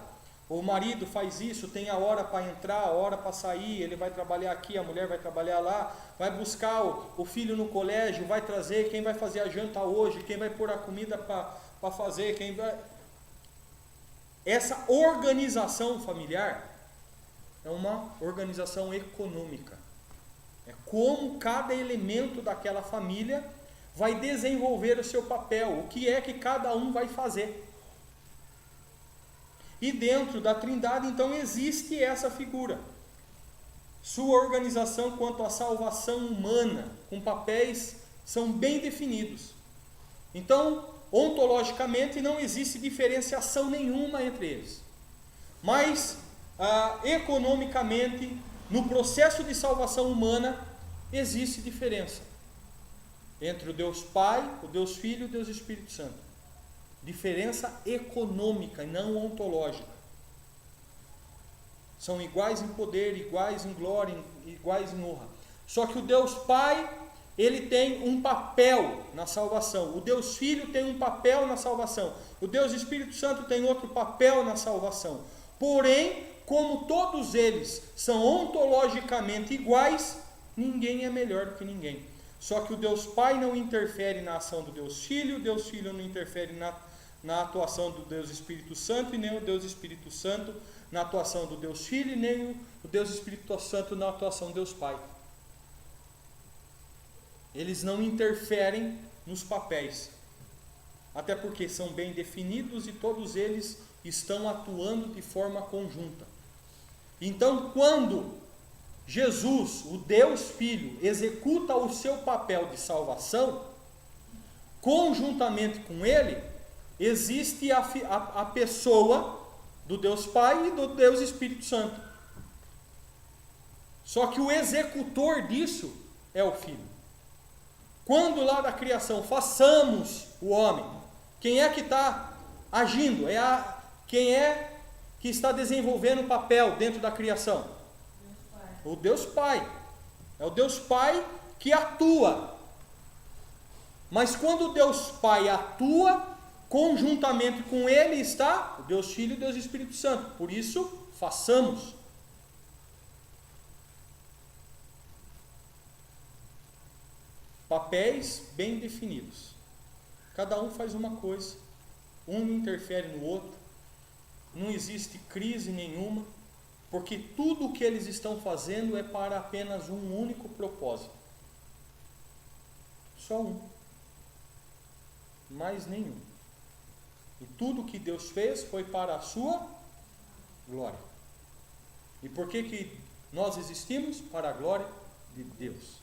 O marido faz isso, tem a hora para entrar, a hora para sair, ele vai trabalhar aqui, a mulher vai trabalhar lá, vai buscar o filho no colégio, vai trazer, quem vai fazer a janta hoje, quem vai pôr a comida para fazer, quem vai... Essa organização familiar é uma organização econômica. É como cada elemento daquela família vai desenvolver o seu papel, o que é que cada um vai fazer. E dentro da Trindade, então, existe essa figura. Sua organização quanto à salvação humana, com papéis, são bem definidos. Então, ontologicamente, não existe diferenciação nenhuma entre eles. Mas, economicamente, no processo de salvação humana, existe diferença entre o Deus Pai, o Deus Filho e o Deus Espírito Santo. Diferença econômica e não ontológica. São iguais em poder, iguais em glória, iguais em honra. Só que o Deus Pai, ele tem um papel na salvação. O Deus Filho tem um papel na salvação. O Deus Espírito Santo tem outro papel na salvação. Porém, como todos eles são ontologicamente iguais, ninguém é melhor do que ninguém. Só que o Deus Pai não interfere na ação do Deus Filho, o Deus Filho não interfere na atuação do Deus Espírito Santo, e nem o Deus Espírito Santo na atuação do Deus Filho, e nem o Deus Espírito Santo na atuação do Deus Pai. Eles não interferem nos papéis, até porque são bem definidos e todos eles estão atuando de forma conjunta. Então, quando Jesus, o Deus Filho, executa o seu papel de salvação, conjuntamente com ele, existe a pessoa do Deus Pai e do Deus Espírito Santo. Só que o executor disso é o Filho. Quando lá da criação, façamos o homem, quem é que está agindo? Quem é que está desenvolvendo o papel dentro da criação? O Deus Pai. É o Deus Pai que atua. Mas quando o Deus Pai atua, conjuntamente com ele está o Deus Filho e o Deus Espírito Santo. Por isso, façamos. Papéis bem definidos. Cada um faz uma coisa. Um interfere no outro. Não existe crise nenhuma. Porque tudo o que eles estão fazendo é para apenas um único propósito. Só um. Mais nenhum. E tudo que Deus fez foi para a sua glória. E por que nós existimos? Para a glória de Deus.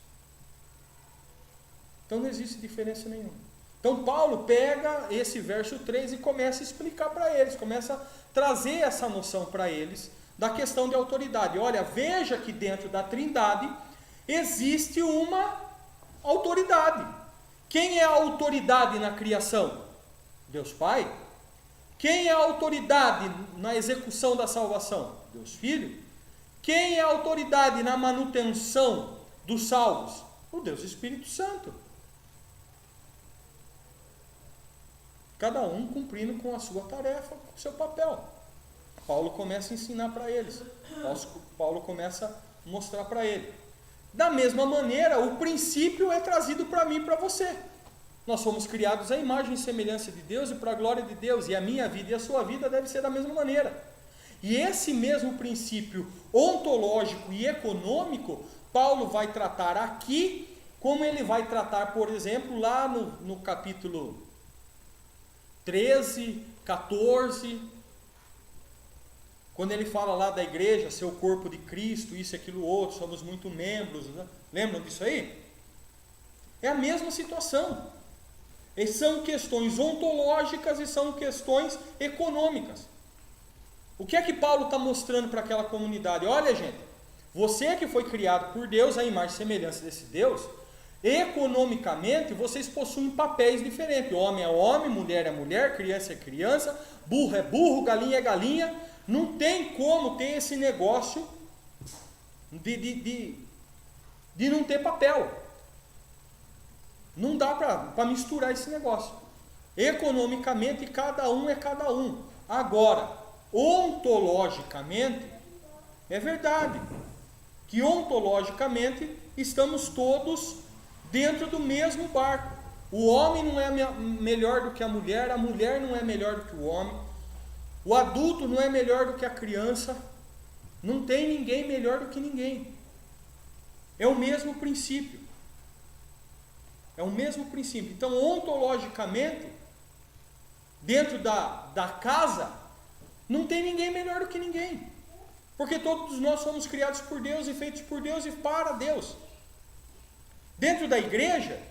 Então não existe diferença nenhuma. Então Paulo pega esse verso 3 e começa a explicar para eles, começa a trazer essa noção para eles, da questão de autoridade. Olha, veja que dentro da Trindade existe uma autoridade. Quem é a autoridade na criação? Deus Pai. Quem é a autoridade na execução da salvação? Deus Filho. Quem é a autoridade na manutenção dos salvos? O Deus Espírito Santo. Cada um cumprindo com a sua tarefa, com o seu papel. Paulo começa a ensinar para eles. Paulo começa a mostrar para ele. Da mesma maneira, o princípio é trazido para mim e para você. Nós fomos criados à imagem e semelhança de Deus e para a glória de Deus. E a minha vida e a sua vida deve ser da mesma maneira. E esse mesmo princípio ontológico e econômico, Paulo vai tratar aqui, como ele vai tratar, por exemplo, lá no capítulo 13, 14... Quando ele fala lá da igreja, ser o corpo de Cristo, isso, aquilo, outro, somos muito membros, né? Lembram disso aí? É a mesma situação. E são questões ontológicas e são questões econômicas. O que é que Paulo está mostrando para aquela comunidade? Olha, gente, você que foi criado por Deus, a imagem e semelhança desse Deus, economicamente vocês possuem papéis diferentes. Homem é homem, mulher é mulher, criança é criança, burro é burro, galinha é galinha. Não tem como ter esse negócio de não ter papel. Não dá para misturar esse negócio. Economicamente, cada um é cada um. Agora, ontologicamente, é verdade que ontologicamente estamos todos dentro do mesmo barco. O homem não é melhor do que a mulher não é melhor do que o homem, o adulto não é melhor do que a criança, não tem ninguém melhor do que ninguém. É o mesmo princípio. É o mesmo princípio. Então, ontologicamente, dentro da casa, não tem ninguém melhor do que ninguém. Porque todos nós somos criados por Deus e feitos por Deus e para Deus. Dentro da igreja,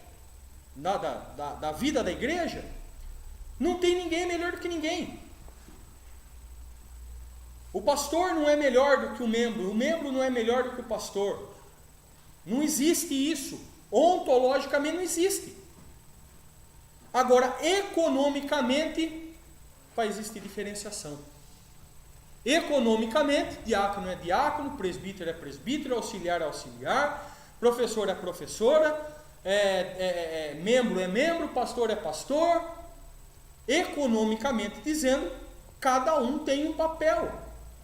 da vida da igreja, não tem ninguém melhor do que ninguém. O pastor não é melhor do que o membro não é melhor do que o pastor. Não existe isso. Ontologicamente não existe. Agora, economicamente, vai existir diferenciação. Economicamente, diácono é diácono, presbítero é presbítero, auxiliar é auxiliar, professor é professora, membro é membro, pastor é pastor. Economicamente dizendo, cada um tem um papel,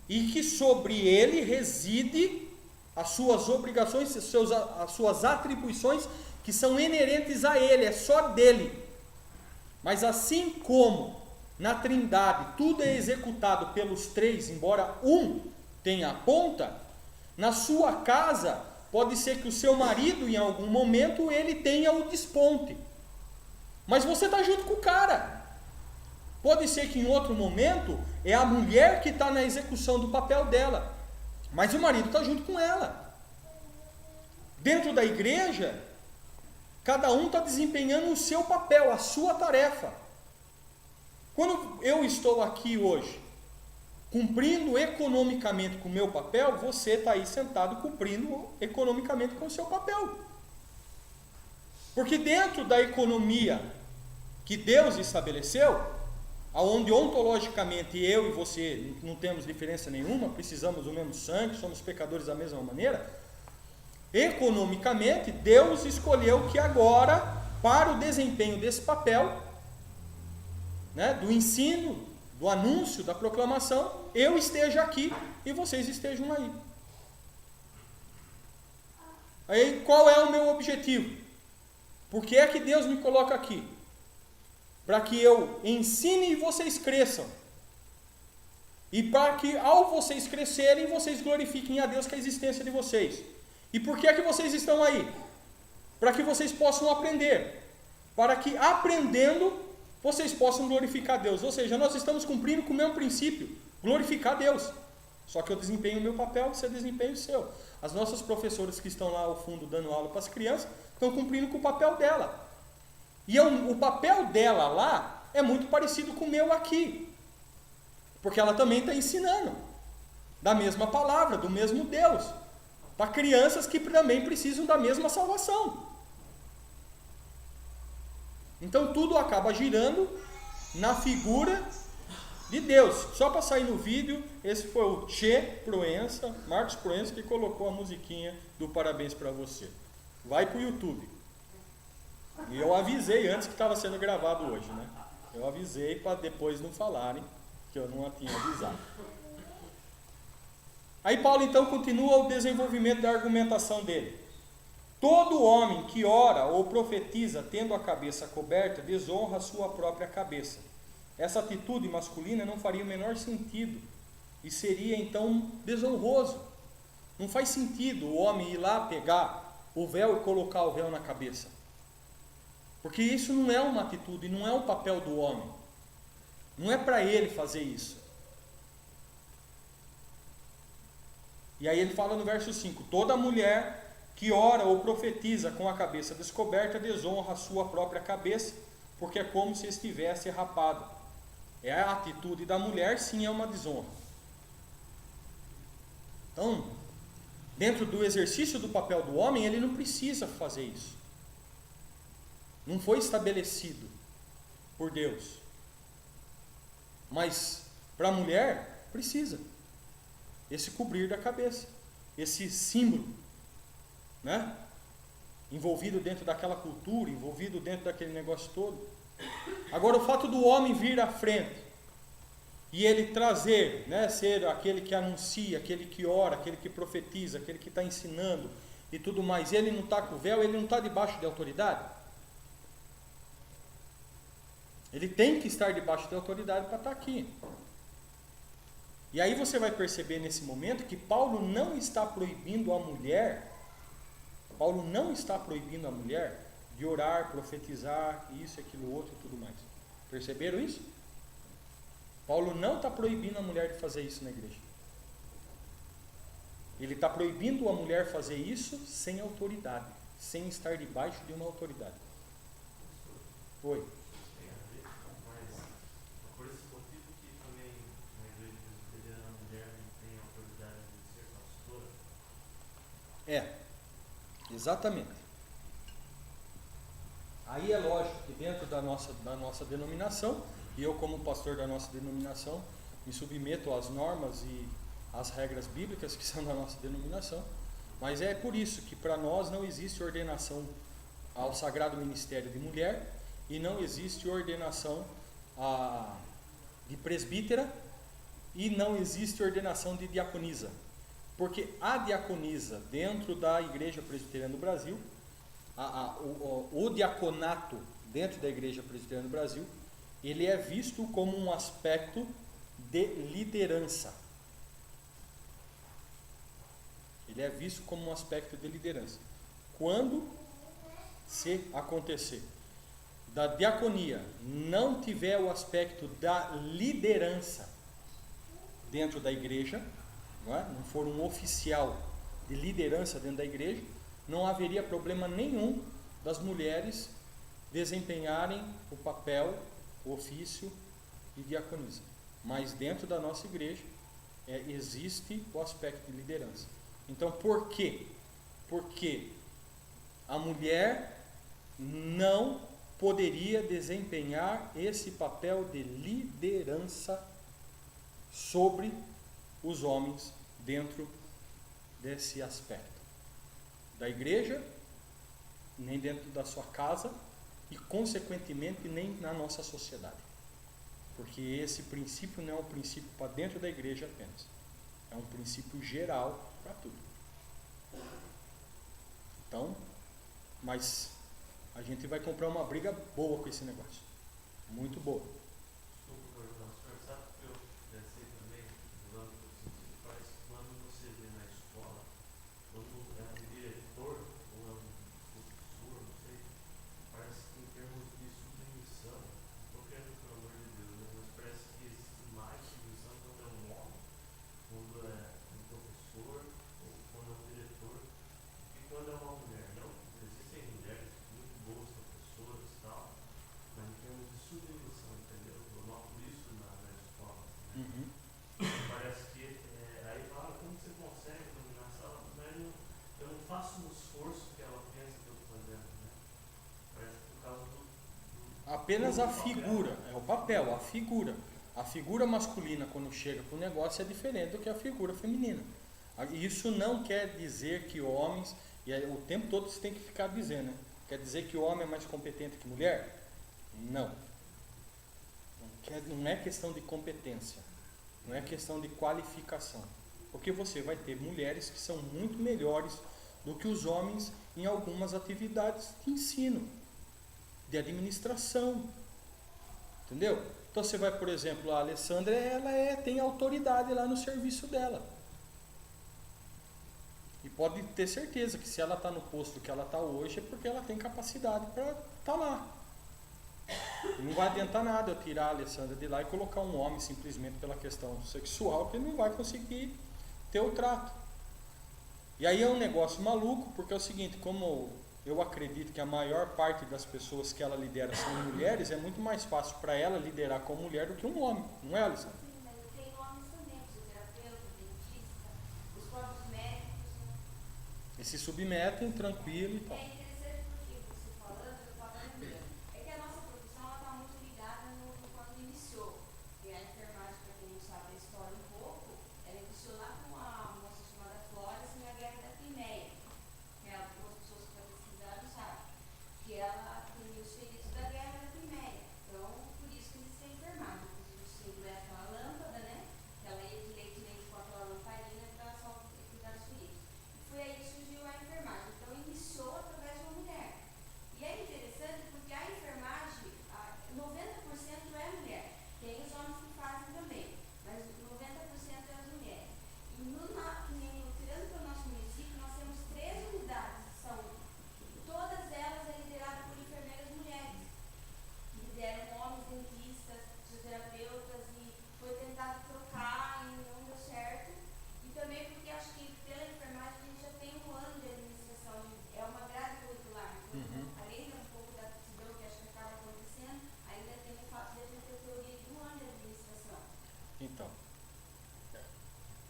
e que sobre ele reside as suas obrigações, as suas atribuições, que são inerentes a ele, é só dele. Mas assim como na Trindade tudo é executado pelos três, embora um tenha a ponta, na sua casa pode ser que o seu marido, em algum momento, ele tenha o desponte. Mas você está junto com o cara. Pode ser que em outro momento é a mulher que está na execução do papel dela, mas o marido está junto com ela. Dentro da igreja, cada um está desempenhando o seu papel, a sua tarefa. Quando eu estou aqui hoje, cumprindo economicamente com o meu papel, você está aí sentado cumprindo economicamente com o seu papel. Porque dentro da economia que Deus estabeleceu, aonde ontologicamente eu e você não temos diferença nenhuma, precisamos do mesmo sangue, somos pecadores da mesma maneira, economicamente Deus escolheu que agora, para o desempenho desse papel, do ensino, do anúncio, da proclamação, eu esteja aqui e vocês estejam aí. Aí qual é o meu objetivo? Por que é que Deus me coloca aqui? Para que eu ensine e vocês cresçam. E para que ao vocês crescerem, vocês glorifiquem a Deus com a existência de vocês. E por que é que vocês estão aí? Para que vocês possam aprender. Para que aprendendo, vocês possam glorificar a Deus. Ou seja, nós estamos cumprindo com o mesmo princípio, glorificar a Deus. Só que eu desempenho o meu papel, você desempenha o seu. As nossas professoras que estão lá ao fundo dando aula para as crianças, estão cumprindo com o papel dela. E o papel dela lá é muito parecido com o meu aqui. Porque ela também está ensinando da mesma palavra, do mesmo Deus, para crianças que também precisam da mesma salvação. Então tudo acaba girando na figura de Deus. Só para sair no vídeo, esse foi o Proença, Marcos Proença, que colocou a musiquinha do Parabéns para Você. Vai para o YouTube. E eu avisei antes que estava sendo gravado hoje, né? Eu avisei para depois não falarem que eu não a tinha avisado. Aí Paulo então continua o desenvolvimento da argumentação dele. Todo homem que ora ou profetiza tendo a cabeça coberta desonra a sua própria cabeça. Essa atitude masculina não faria o menor sentido e seria então desonroso. Não faz sentido o homem ir lá pegar o véu e colocar o véu na cabeça. Porque isso não é uma atitude, não é um papel do homem. Não é para ele fazer isso. E aí ele fala no verso 5: toda mulher que ora ou profetiza com a cabeça descoberta desonra a sua própria cabeça, porque é como se estivesse rapada. É a atitude da mulher, sim, é uma desonra. Então, dentro do exercício do papel do homem, ele não precisa fazer isso. Não foi estabelecido por Deus. Mas para a mulher, precisa. Esse cobrir da cabeça. Esse símbolo, né? Envolvido dentro daquela cultura, envolvido dentro daquele negócio todo. Agora, o fato do homem vir à frente e ele trazer, né, ser aquele que anuncia, aquele que ora, aquele que profetiza, aquele que está ensinando e tudo mais, ele não está com o véu, ele não está debaixo de autoridade? Ele tem que estar debaixo de autoridade para estar aqui. E aí você vai perceber nesse momento que Paulo não está proibindo a mulher, de orar, profetizar, isso, aquilo, outro e tudo mais. Perceberam isso? Paulo não está proibindo a mulher de fazer isso na igreja. Ele está proibindo a mulher fazer isso sem autoridade, sem estar debaixo de uma autoridade. Oi. Exatamente. Aí é lógico que dentro da nossa denominação, e eu como pastor da nossa denominação, me submeto às normas e às regras bíblicas que são da nossa denominação, mas é por isso que para nós não existe ordenação ao sagrado ministério de mulher e não existe ordenação de presbítera e não existe ordenação de diaconisa. Porque a diaconisa dentro da Igreja Presbiteriana do Brasil, o diaconato dentro da Igreja Presbiteriana do Brasil, ele é visto como um aspecto de liderança. Ele é visto como um aspecto de liderança. Quando se acontecer da diaconia não tiver o aspecto da liderança dentro da igreja, não for um oficial de liderança dentro da igreja, não haveria problema nenhum das mulheres desempenharem o papel, o ofício de diaconisa. Mas dentro da nossa igreja existe o aspecto de liderança. Então por quê? Porque a mulher não poderia desempenhar esse papel de liderança sobre os homens dentro desse aspecto da igreja, nem dentro da sua casa e consequentemente nem na nossa sociedade, porque esse princípio não é um princípio para dentro da igreja apenas, é um princípio geral para tudo. Então, mas a gente vai comprar uma briga boa com esse negócio, muito boa. Apenas a figura, é o papel, a figura. A figura masculina, quando chega para o negócio, é diferente do que a figura feminina. Isso não quer dizer que homens, e o tempo todo você tem que ficar dizendo, né? Quer dizer que o homem é mais competente que mulher? Não. Não é questão de competência, não é questão de qualificação. Porque você vai ter mulheres que são muito melhores do que os homens em algumas atividades de ensino, de administração, entendeu? Então você vai, por exemplo, a Alessandra, ela tem autoridade lá no serviço dela, e pode ter certeza que se ela está no posto que ela está hoje é porque ela tem capacidade para estar lá. Não vai adiantar nada eu tirar a Alessandra de lá e colocar um homem simplesmente pela questão sexual, que ele não vai conseguir ter o trato. E aí é um negócio maluco, porque é o seguinte, como eu acredito que a maior parte das pessoas que ela lidera são mulheres, é muito mais fácil para ela liderar como mulher do que um homem, não é, Alessandra? Sim, mas tem homens também, fisioterapeuta, dentista, os próprios médicos. E se submetem tranquilo e tal. É interessante porque você falando, eu estava lembrando, é que a nossa profissão está muito ligada no quando iniciou. E a enfermagem, para quem não sabe a história um pouco, ela iniciou lá com uma moça chamada Flora, assim, na Guerra da Crimeia. Algumas pessoas que estão pesquisando sabem que ela atendia os feridos da Guerra da Crimeia. Então, por isso que eles se enfermaram. Inclusive, o símbolo é aquela lâmpada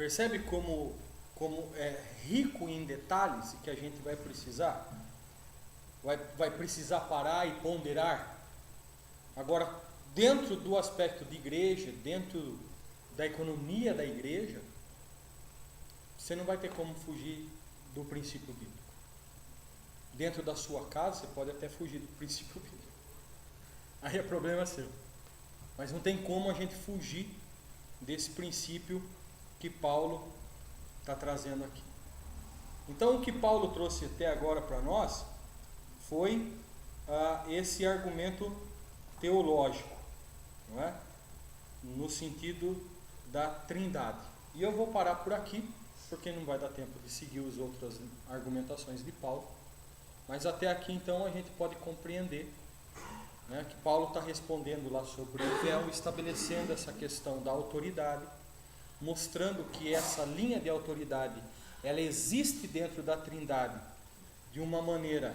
Percebe como é rico em detalhes e que a gente vai precisar? Vai precisar parar e ponderar. Agora, dentro do aspecto de igreja, dentro da economia da igreja, você não vai ter como fugir do princípio bíblico. Dentro da sua casa, você pode até fugir do princípio bíblico. Aí é problema seu. Mas não tem como a gente fugir desse princípio que Paulo está trazendo aqui. Então, o que Paulo trouxe até agora para nós foi esse argumento teológico, não é? No sentido da Trindade. E eu vou parar por aqui, porque não vai dar tempo de seguir as outras argumentações de Paulo. Mas até aqui, então, a gente pode compreender, né, que Paulo está respondendo lá sobre o véu, estabelecendo essa questão da autoridade, mostrando que essa linha de autoridade, ela existe dentro da Trindade de uma maneira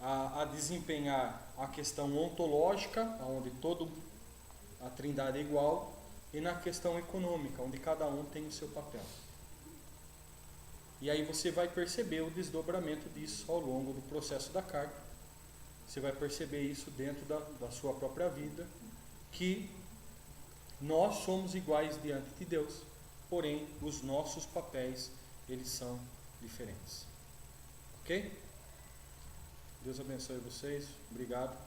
a desempenhar a questão ontológica, onde toda a Trindade é igual, e na questão econômica, onde cada um tem o seu papel. E aí você vai perceber o desdobramento disso ao longo do processo da carta. Você vai perceber isso dentro da sua própria vida, que nós somos iguais diante de Deus, porém os nossos papéis, eles são diferentes. Ok? Deus abençoe vocês. Obrigado.